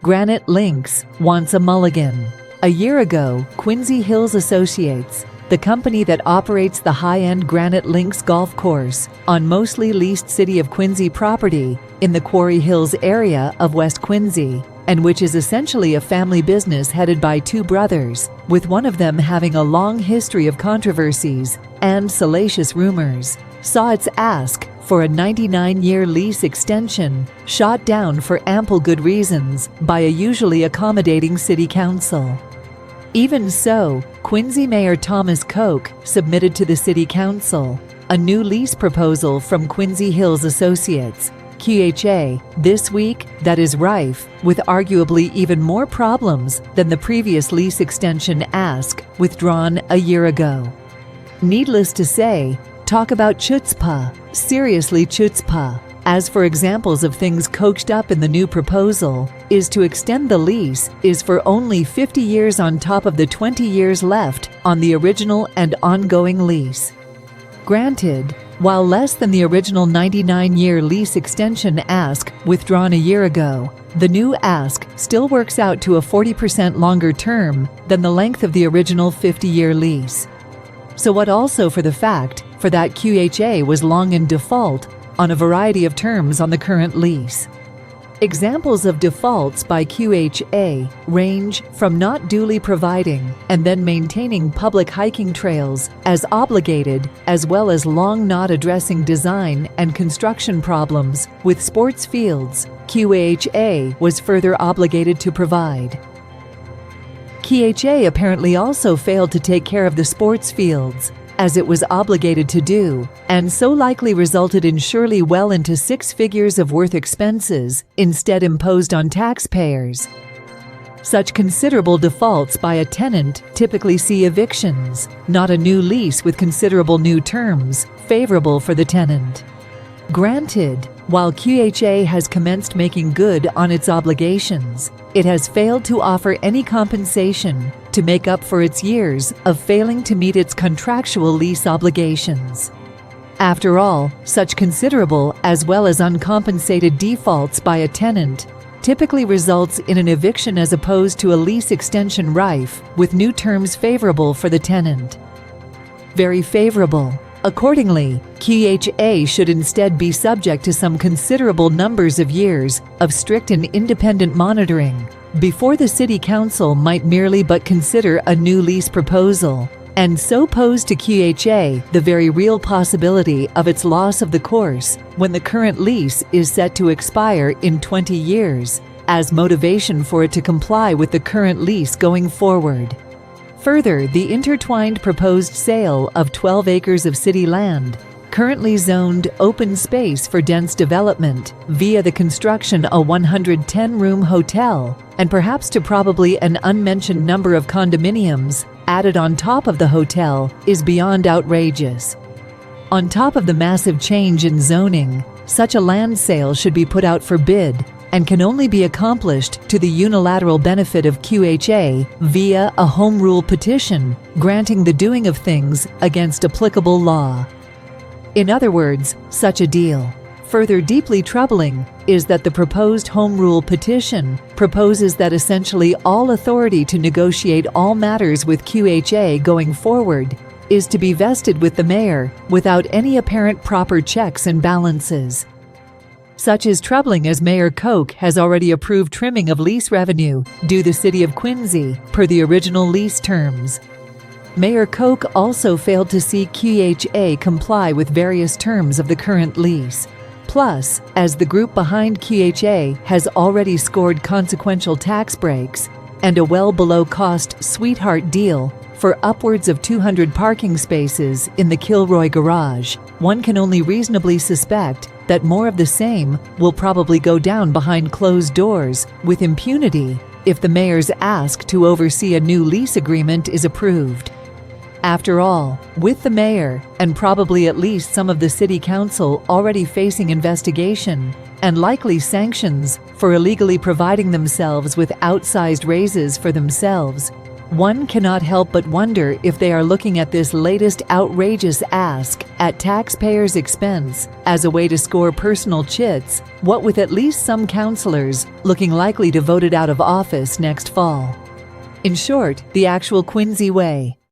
Granite Links wants a mulligan. A year ago, Quincy Hills Associates, the company that operates the high-end Granite Links golf course on mostly leased City of Quincy property in the Quarry Hills area of West Quincy, and which is essentially a family business headed by two brothers, with one of them having a long history of controversies and salacious rumors, saw its ask for a 99-year lease extension shot down for ample good reasons by a usually accommodating city council. Even so, Quincy Mayor Thomas Koch submitted to the city council a new lease proposal from Quincy Hills Associates, QHA, this week that is rife with arguably even more problems than the previous lease extension ask withdrawn a year ago. Needless to say, talk about chutzpah, seriously chutzpah. As for examples of things coached up in the new proposal, is to extend the lease is for only 50 years on top of the 20 years left on the original and ongoing lease. Granted, while less than the original 99-year lease extension ask withdrawn a year ago, the new ask still works out to a 40% longer term than the length of the original 50-year lease. So what also for the fact for that QHA was long in default on a variety of terms on the current lease. Examples of defaults by QHA range from not duly providing and then maintaining public hiking trails as obligated, as well as long not addressing design and construction problems with sports fields QHA was further obligated to provide. QHA apparently also failed to take care of the sports fields, as it was obligated to do, and so likely resulted in surely well into six figures of worth expenses instead imposed on taxpayers. Such considerable defaults by a tenant typically see evictions, not a new lease with considerable new terms, favorable for the tenant. Granted, while QHA has commenced making good on its obligations, it has failed to offer any compensation to make up for its years of failing to meet its contractual lease obligations. After all, such considerable as well as uncompensated defaults by a tenant typically results in an eviction as opposed to a lease extension rife with new terms favorable for the tenant. Very favorable. Accordingly, QHA should instead be subject to some considerable numbers of years of strict and independent monitoring before the City Council might merely but consider a new lease proposal, and so pose to QHA the very real possibility of its loss of the course when the current lease is set to expire in 20 years, as motivation for it to comply with the current lease going forward. Further, the intertwined proposed sale of 12 acres of city land, currently zoned open space for dense development via the construction of a 110-room hotel, and perhaps to probably an unmentioned number of condominiums added on top of the hotel, is beyond outrageous. On top of the massive change in zoning, such a land sale should be put out for bid and can only be accomplished to the unilateral benefit of QHA via a home rule petition granting the doing of things against applicable law. In other words, such a deal. Further deeply troubling is that the proposed home rule petition proposes that essentially all authority to negotiate all matters with QHA going forward is to be vested with the mayor without any apparent proper checks and balances. Such is troubling as Mayor Koch has already approved trimming of lease revenue due the City of Quincy per the original lease terms. Mayor Koch also failed to see QHA comply with various terms of the current lease. Plus, as the group behind QHA has already scored consequential tax breaks and a well below cost sweetheart deal for upwards of 200 parking spaces in the Kilroy garage, one can only reasonably suspect that more of the same will probably go down behind closed doors with impunity if the mayor's ask to oversee a new lease agreement is approved. After all, with the mayor and probably at least some of the city council already facing investigation and likely sanctions for illegally providing themselves with outsized raises for themselves, One cannot help but wonder if they are looking at this latest outrageous ask at taxpayers' expense as a way to score personal chits, what with at least some counselors looking likely to vote it out of office next fall. In short, the actual Quincy way.